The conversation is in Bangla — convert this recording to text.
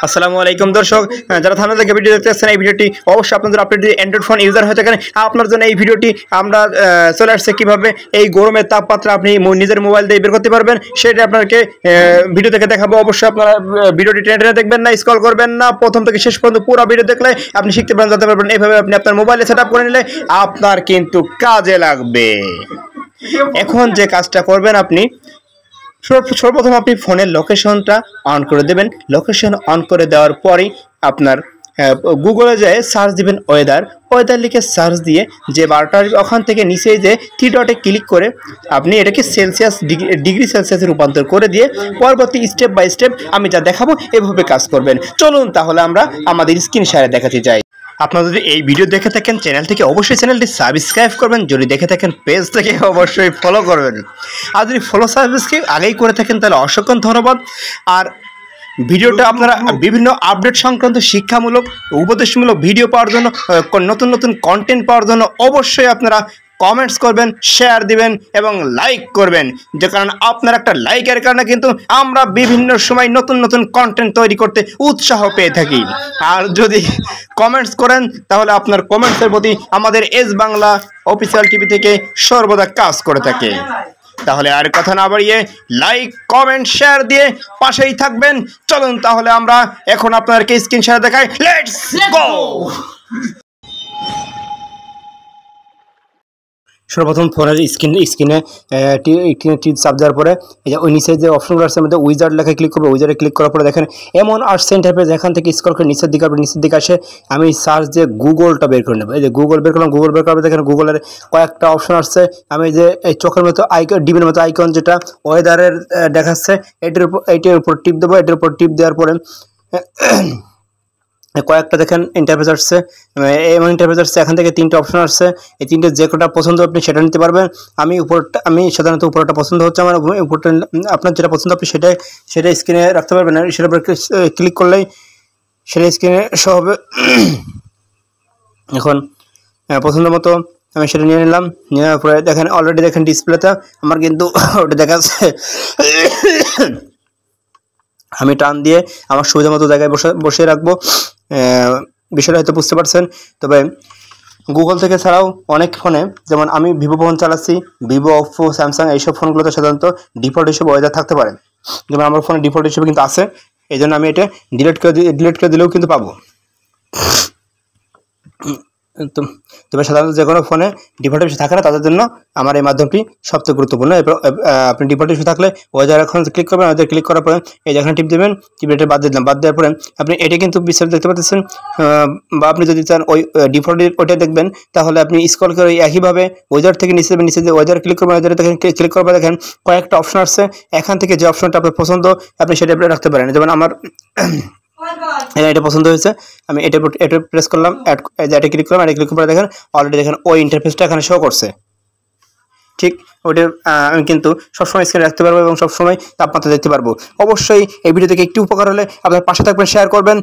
আসসালামু আলাইকুম দর্শক, যারা থানা থেকে ভিডিও দেখতেছেন এই ভিডিওটি অবশ্যই আপনাদের আপনি যদি অ্যান্ড্রয়েড ফোন ইউজার হয়ে থাকেন আপনার জন্য এই ভিডিওটি আমরা চলে আসছে কীভাবে এই গরমের তাপমাত্রা আপনি নিজের মোবাইল দিয়ে বের করতে পারবেন সেটা আপনাকে ভিডিও থেকে দেখাবো। অবশ্যই আপনারা ভিডিওটি টেনে টেনে দেখবেন না, স্ক্রল করবেন না, প্রথম থেকে শেষ পর্যন্ত পুরো ভিডিও দেখলে আপনি শিখতে পারেন, জানতে পারবেন। এইভাবে আপনি আপনার মোবাইলে সেট আপ করে নিলে আপনার কিন্তু কাজে লাগবে। এখন যে কাজটা করবেন, আপনি সর্বপ্রথম আপনি ফোনের লোকেশনটা অন করে দেবেন। লোকেশন অন করে দেওয়ার পরেই আপনার গুগলে যেয়ে সার্চ দিবেন ওয়েদার লিখে সার্চ দিয়ে যে বারোটার ওখান থেকে নিচে যে থ্রি ডটে ক্লিক করে আপনি এটাকে সেলসিয়াস ডিগ্রি সেলসিয়াসে রূপান্তর করে দিয়ে পরবর্তী স্টেপ বাই স্টেপ আমি যা দেখাবো এভাবে কাজ করবেন। চলুন তাহলে আমরা আমাদের স্ক্রিন শেয়ারে দেখাতে যাই। আপনারা যদি এই ভিডিও দেখে থাকেন চ্যানেল থেকে অবশ্যই চ্যানেলটি সাবস্ক্রাইব করবেন, যদি দেখে থাকেন পেজ থেকে অবশ্যই ফলো করবেন। আর যদি ফলো সাবস্ক্রাইব আগেই করে থাকেন তাহলে অসংখ্য ধন্যবাদ। আর ভিডিওটা আপনারা বিভিন্ন আপডেট সংক্রান্ত শিক্ষামূলক উপদেশমূলক ভিডিও পাওয়ার জন্য, নতুন নতুন কন্টেন্ট পাওয়ার জন্য অবশ্যই আপনারা কমেন্টস করবেন, শেয়ার দিবেন এবং লাইক করবেন। যে কারণ আপনার একটা লাইকের কারণে কিন্তু আমরা বিভিন্ন সময় নতুন নতুন কন্টেন্ট তৈরি করতে উৎসাহ পেয়ে থাকি। আর যদি কমেন্টস করেন তাহলে আপনার কমেন্টসের প্রতি আমাদের এস বাংলা অফিসিয়াল টিভি থেকে সর্বদা কাজ করে থাকে। তাহলে আর কথা না বাড়িয়ে লাইক কমেন্ট শেয়ার দিয়ে পাশেই থাকবেন। চলুন তাহলে আমরা এখন আপনাদেরকে স্ক্রিন শেয়ার দেখাই। Let's go. সর্বপ্রথম ফোনের স্ক্রিনে টিপ চাপ দেওয়ার পরে এই যে ওই নিচে যে অপশনগুলো আছে মধ্যে উইজার্ড লেখা ক্লিক করবো। উইজার্ডে ক্লিক করার পরে দেখেন এমন আসছে ইন্টারফেস, এখান থেকে স্ক্রল করে নিচের দিকে আসে আমি সার্চ দিয়ে গুগলটা বের করে নেবো। এই যে গুগল বের করলাম, গুগল বের করার দেখেন গুগলের কয়েকটা অপশন আসছে। আমি যে এই চোখের মতো আইকন, ডিমের মতো আইকন যেটা ওয়েদারের দেখাচ্ছে এইটার উপর টিপ দেবো। এটার উপর টিপ দেওয়ার পরে কয়েকটা দেখেন ইন্টারফেস আসছে, এমন ইন্টারফেস আসছে। এখান থেকে তিনটে অপশন আসছে, এই তিনটে যে কোটা পছন্দ আপনি সেটা নিতে পারবেন। আমি সাধারণত উপরটা পছন্দ হচ্ছে আমার, উপরটা আপনার যেটা পছন্দ আপনি সেটা স্ক্রিনে রাখতে পারবেন। সেটার উপর ক্লিক করলেই সেটা স্ক্রিনে শো হবে। এখন পছন্দ মতো আমি সেটা নিয়ে নিলাম। নেওয়ার পরে দেখেন অলরেডি দেখেন ডিসপ্লেতে আমার কিন্তু ওটা দেখাচ্ছে। আমি টান দিয়ে আমার সুবিধা মতো জায়গায় বসিয়ে রাখবো। বিষয়টা হয়তো বুঝতে পারছেন। তবে গুগল থেকে ছাড়াও অনেক ফোনে, যেমন আমি ভিভো ফোন চালাচ্ছি, ভিভো, ওপো, স্যামসাং এইসব ফোনগুলোতে সাধারণত ডিফল্ট হিসেবে ওয়েদার থাকতে পারে। যেমন আমার ফোনে ডিফল্ট হিসেবে কিন্তু আছে, এই জন্য আমি এটা ডিলিট করে দিলেও কিন্তু পাবো। তবে সাধারণত যে কোনো ফোনে ডিফল্ট ইস্যু থাকে না, তাদের জন্য আমার এই মাধ্যমটি সবচেয়ে গুরুত্বপূর্ণ। আপনি ডিফল্ট ইস্যু থাকলে ওয়েদার এখন ক্লিক করবেন, ওয়েদার ক্লিক করার পরে এই যেখানে টিপ দেবেন, টিপ এটা বাদ দিলাম। বাদ দেওয়ার পরে আপনি এটা কিন্তু বিস্তারিত দেখতে পাচ্ছেন। বা আপনি যদি চান ওই ডিফল্ট ওইটা দেখবেন তাহলে আপনি স্ক্রল করে একইভাবে ওয়েদার থেকে নিচে যাবেন, নিচে যে ওয়েদার ক্লিক করবেন, ওয়েদারে দেখেন ক্লিক করবেন, দেখেন কয়েকটা অপশন আসছে। এখান থেকে যে অপশনটা আপনার পছন্দ আপনি সেটা রাখতে পারেন। যেমন আমার এটা পছন্দ হয়েছে, আমি এটা প্রেস করলাম, এটা ক্লিক করলাম, এটা ক্লিক করে দেখেন অলরেডি দেখেন ওই ইন্টারফেসটা এখানে শো করছে। ঠিক ওইটা আমি কিন্তু সবসময় স্ক্রিনে রাখতে পারবো এবং সবসময় তাপমাত্রা দেখতে পারবো। অবশ্যই এই ভিডিও থেকে একটু উপকার হলে আপনার পাশে থাকবেন, শেয়ার করবেন।